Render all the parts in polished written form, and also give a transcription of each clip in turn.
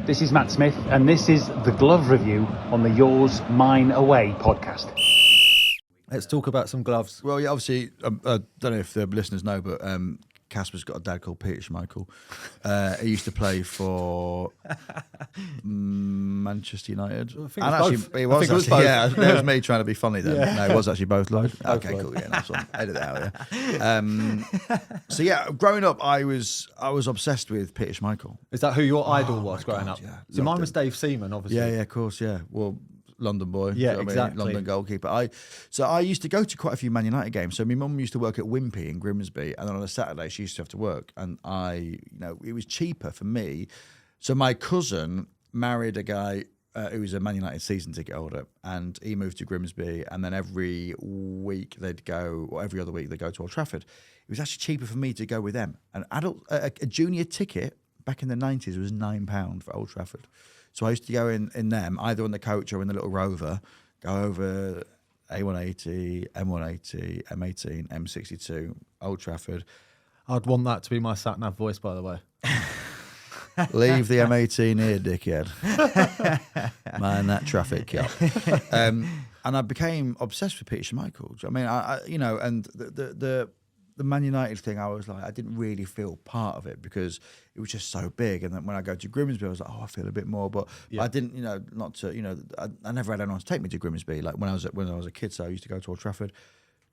This is Matt Smith, and this is the Glove Review on the Yours, Mine, Away podcast. Let's talk about some gloves. Well, yeah, obviously, I don't know if the listeners know, but Casper's got a dad called Peter Schmeichel. He used to play for Manchester United. I think it was both. Yeah, that was me trying to be funny then. Yeah. No, it was actually both, Lloyd. Both Okay, Lloyd. cool. Yeah, nice one. Edit that out, yeah. So, yeah, growing up, I was obsessed with Peter Schmeichel. Is that who your idol was growing God, up? yeah. So mine Loved was him. Dave Seaman, obviously. Yeah, of course, yeah. Well, London boy. Yeah, do you know what I mean? exactly. London goalkeeper. I used to go to quite a few Man United games. So my mum used to work at Wimpy in Grimsby, and then on a Saturday she used to have to work, and it was cheaper for me. So my cousin married a guy who was a Man United season ticket holder, and he moved to Grimsby, and then every week they'd go, or every other week they'd go to Old Trafford. It was actually cheaper for me to go with them. An adult, a junior ticket back in the 90s was £9 for Old Trafford. So I used to go in them, either on the coach or in the little Rover, go over A180, M180, M18, M62, Old Trafford. I'd want that to be my sat-nav voice, by the way. Leave the M18 here, dickhead. Mind that traffic cop. And I became obsessed with Peter Schmeichel. I mean, and the Man United thing, I was like, I didn't really feel part of it because it was just so big. And then when I go to Grimsby, I was like, oh, I feel a bit more. But I didn't, I never had anyone to take me to Grimsby. Like when I was a kid, so I used to go to Old Trafford.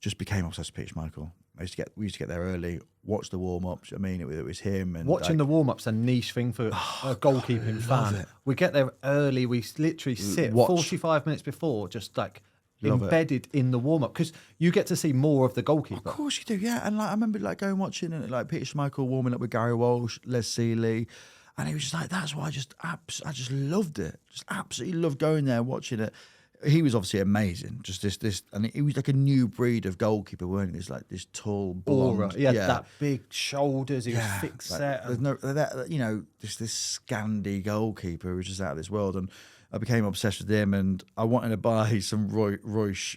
Just became obsessed with Peter Schmeichel. We used to get there early, watch the warm ups. I mean, it was him. And watching the warm ups, a niche thing for a goalkeeping fan. it. We get there early. We literally sit 45 minutes before, just like embedded in the warm up, because you get to see more of the goalkeeper. Of course you do, yeah. And I remember going watching it, like Peter Schmeichel warming up with Gary Walsh, Les Seeley, and it was just like, that's why I just loved it. Just absolutely loved going there watching it. He was obviously amazing. Just this, and he was like a new breed of goalkeeper, weren't he? This like this tall, blonde, Aura. He had that big shoulders. He was thick set. There's no this Scandi goalkeeper who was just out of this world, and I became obsessed with him, and I wanted to buy some Reusch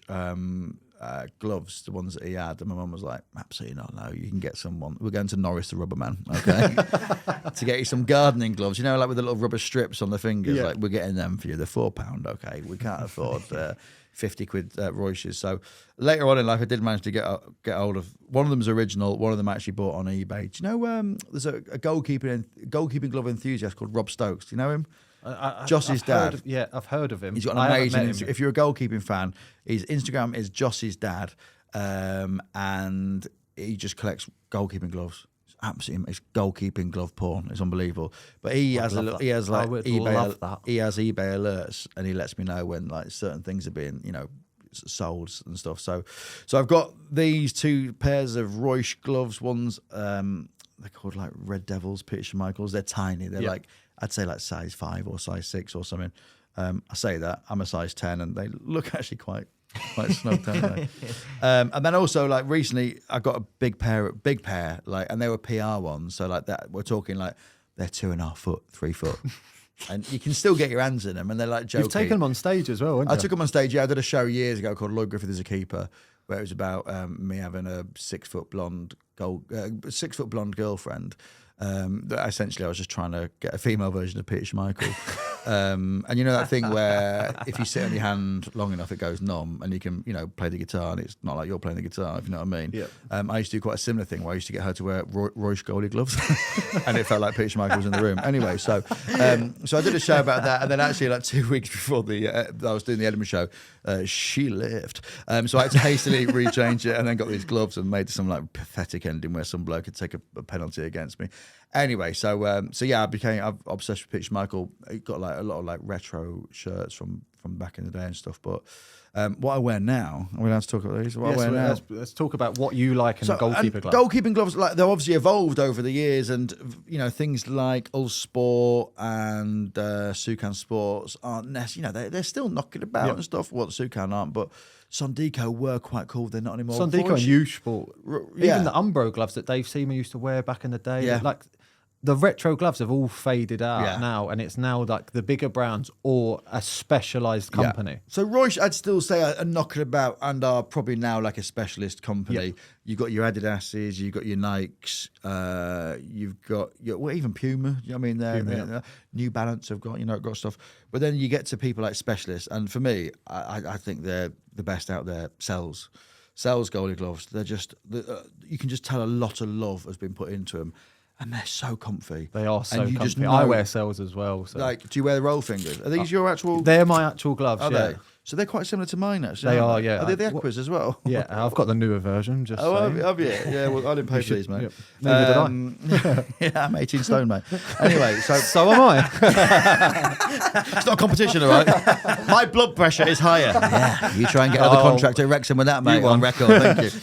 gloves, the ones that he had, and my mum was like, absolutely not, no, you can get someone. We're going to Norris the Rubberman, okay, to get you some gardening gloves, like with the little rubber strips on the fingers, like we're getting them for you, they're £4, okay, we can't afford 50 quid Reusches. So later on in life I did manage to get hold of one of them's original, one of them I actually bought on eBay. Do you know there's a goalkeeping glove enthusiast called Rob Stokes? Do you know him? Joss's dad. I've heard of him. He's got an amazing. If you're a goalkeeping fan, his Instagram is Joss's dad, and he just collects goalkeeping gloves. It's absolutely, it's goalkeeping glove porn. It's unbelievable. But he has eBay alerts, and he lets me know when like certain things are being sold and stuff. So I've got these two pairs of Reusch gloves. One's they're called like Red Devils, Peter Schmeichels. They're tiny. They're like, I'd say like size 5 or size 6 or something. I say that, I'm a size 10, and they look actually quite snug, don't they? And then also like recently I got a big pair, like, and they were PR ones. So like that, we're talking like they're 2.5 foot, 3 foot. And you can still get your hands in them, and they're like jokey. You've taken them on stage as well, haven't you? I took them on stage, yeah. I did a show years ago called Lloyd Griffith as a Keeper, where it was about me having a 6 foot blonde girlfriend. That essentially I was just trying to get a female version of Peter Schmeichel. And you know that thing where if you sit on your hand long enough it goes numb, and you can play the guitar, and it's not like you're playing the guitar, if you know what I mean. Yeah. I used to do quite a similar thing where I used to get her to wear Reusch goalie gloves, and it felt like Peter Schmeichel was in the room. Anyway, so I did a show about that, and then actually like 2 weeks before I was doing the Edinburgh show, she left. So I had to hastily rechange it, and then got these gloves and made some like pathetic ending where some bloke could take a penalty against me. Anyway, so yeah, I'm obsessed with Peter Schmeichel. He got like a lot of like retro shirts from back in the day and stuff. But what I wear now, are we allowed to talk about these? What I wear now? Let's talk about what you like in a goalkeeper glove. Goalkeeping gloves, like they've obviously evolved over the years, and things like Ulsport and Sukan Sports aren't necessarily, they're still knocking about and stuff. Well, Sukan aren't, but Sondico were quite cool. They're not anymore. Sondico and Reusch Sport. Even the Umbro gloves that Dave Seaman used to wear back in the day. Yeah. Like, the retro gloves have all faded out Yeah. now, and it's now like the bigger brands or a specialised company. Yeah. So Reusch, I'd still say are knocking about and are probably now like a specialist company. Yeah. You've got your Adidas's, you've got your Nikes, you've got your even Puma. You know what I mean? They're New Balance have got got stuff. But then you get to people like specialists, and for me, I think they're the best out there. Sells goalie gloves. They're just you can just tell a lot of love has been put into them. And they're so comfy. They are so and you comfy. Just know, I wear Sells as well. So. Like, do you wear the roll fingers? Are these your actual? They're my actual gloves. Are yeah. they? So they're quite similar to mine, actually. They aren't are, yeah. Are they the Aquas as well? Yeah, I've got the newer version. Just have you? Yeah, well, I didn't pay for these, mate. Yep. Neither did I. Yeah, I'm 18 stone, mate. Anyway, so am I. It's not a competition, all right? My blood pressure is higher. Yeah, you try and get another contract at Wrexham with that, mate, on record. Thank you.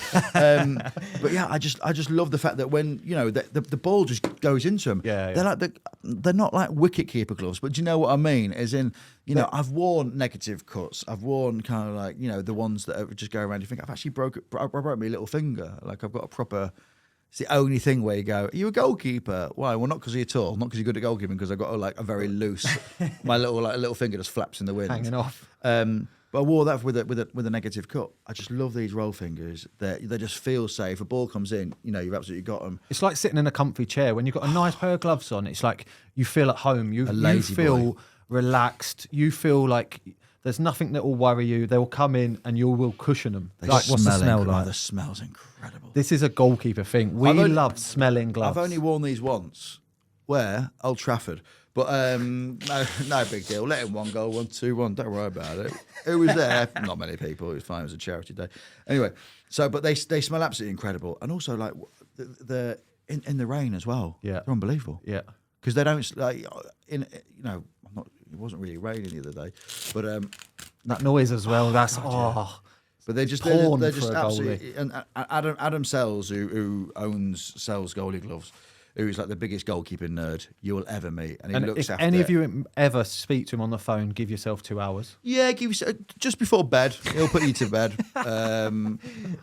But yeah, I just love the fact that when the ball just goes into them. Yeah. They're not like wicket keeper gloves, but do you know what I mean? As in, I've worn negative cuts. I've worn kind of like the ones that just go around. You think I've actually broke my little finger. Like I've got a proper. It's the only thing where you go, are you a goalkeeper? Why? Well, not because you're tall, not because you're good at goalkeeping, because I've got a very loose. My little finger just flaps in the wind, hanging off. But I wore that with a negative cut. I just love these roll fingers. They just feel safe. A ball comes in, you've absolutely got them. It's like sitting in a comfy chair when you've got a nice pair of gloves on. It's like you feel at home. You feel relaxed. You feel like there's nothing that will worry you. They will come in and you will cushion them. What's the smell like? The smell's incredible. This is a goalkeeper thing. We love smelling gloves. I've only worn these once. Where? Old Trafford. But no big deal. Let him 1 goal, 1-2-1. Don't worry about it. Who was there? Not many people. It was fine. It was a charity day. Anyway, but they smell absolutely incredible, and also like the in the rain as well. Yeah, they're unbelievable. Yeah, because they don't it wasn't really raining the other day, but that noise as well. That's God, But they're just absolutely. And Adam Sells, who owns Sells Goalie Gloves, who's like the biggest goalkeeping nerd you will ever meet, and he looks if after. Any of you ever speak to him on the phone, give yourself 2 hours. Yeah, just before bed. He'll put you to bed. I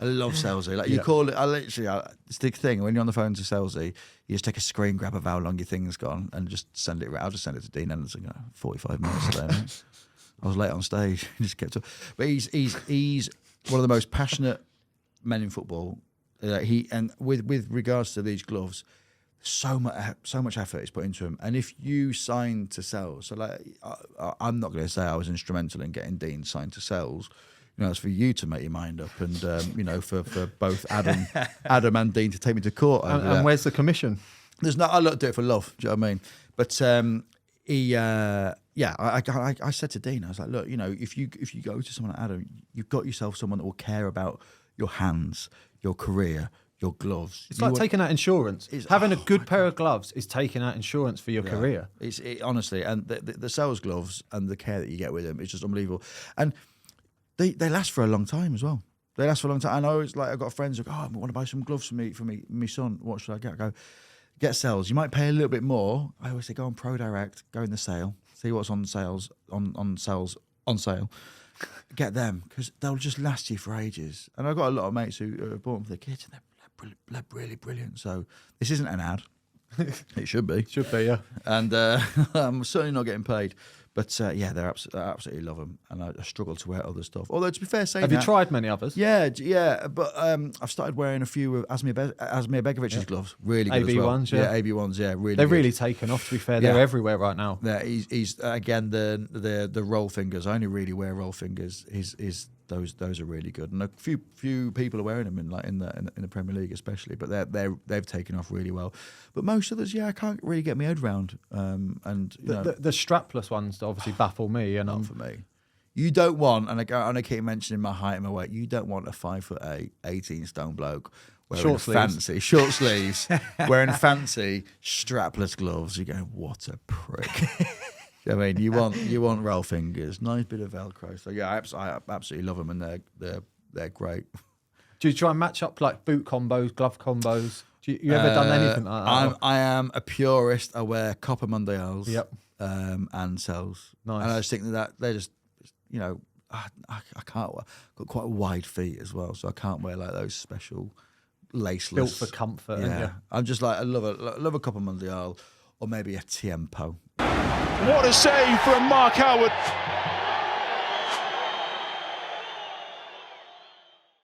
love Sellsy. Like you call it. It's the thing when you're on the phone to Sellsy, you just take a screen grab of how long your thing's gone and just send it. I'll just send it to Dean Anderson. 45 minutes today. Mate. I was late on stage. He just kept up. But he's one of the most passionate men in football. With regards to these gloves, so much effort is put into them. And if you sign to Sells, so like I'm not going to say I was instrumental in getting Dean signed to Sells. It's for you to make your mind up, and for both Adam and Dean to take me to court. And where's the commission? There's not. I look do it for love. Do you know what I mean? But I said to Dean, I was like, look, if you go to someone like Adam, you've got yourself someone that will care about your hands, your career, your gloves. It's like taking out insurance. Having a good pair of gloves is taking out insurance for your career. Honestly, and the Sells gloves and the care that you get with them is just unbelievable. And they last for a long time as well. They last for a long time. I know it's like I've got friends who go, I want to buy some gloves for my son. What should I get? I go, get Sells. You might pay a little bit more. I always say go on Pro Direct, go in the sale, see what's on sales on sale. Get them because they'll just last you for ages. And I've got a lot of mates who have bought them for their kids, and they're really brilliant. So this isn't an ad. It should be. Should be, yeah. And I'm certainly not getting paid. But I absolutely love them, and I struggle to wear other stuff. Although to be fair, have you tried many others? Yeah. But I've started wearing a few of Asmir Begovic's gloves. Really good AB as well. ones, yeah. AB ones, yeah. Really, they're good. really taken off. To be fair, they're everywhere right now. Yeah, he's again the roll fingers. I only really wear roll fingers. Those are really good, and a few people are wearing them in the Premier League especially. But they've taken off really well. But most others, I can't really get my head around. And the strapless ones obviously baffle me. And not for me. You don't want, and I keep mentioning my height and my weight. You don't want a 5'8", 18 stone bloke wearing fancy short sleeves, wearing fancy strapless gloves. You go, what a prick. I mean, you want roll fingers, nice bit of Velcro. So yeah, I absolutely love them, and they're great. Do you try and match up like boot combos, glove combos? You ever done anything like that? I am a purist. I wear copper Mondials. Yep. And Sells. Nice. And I just think that they're just, I can't. I've got quite a wide feet as well, so I can't wear like those special laceless. Built for comfort. Yeah. I'm just like, I love a Copa Mundial or maybe a Tiempo. What a save from Mark Howard.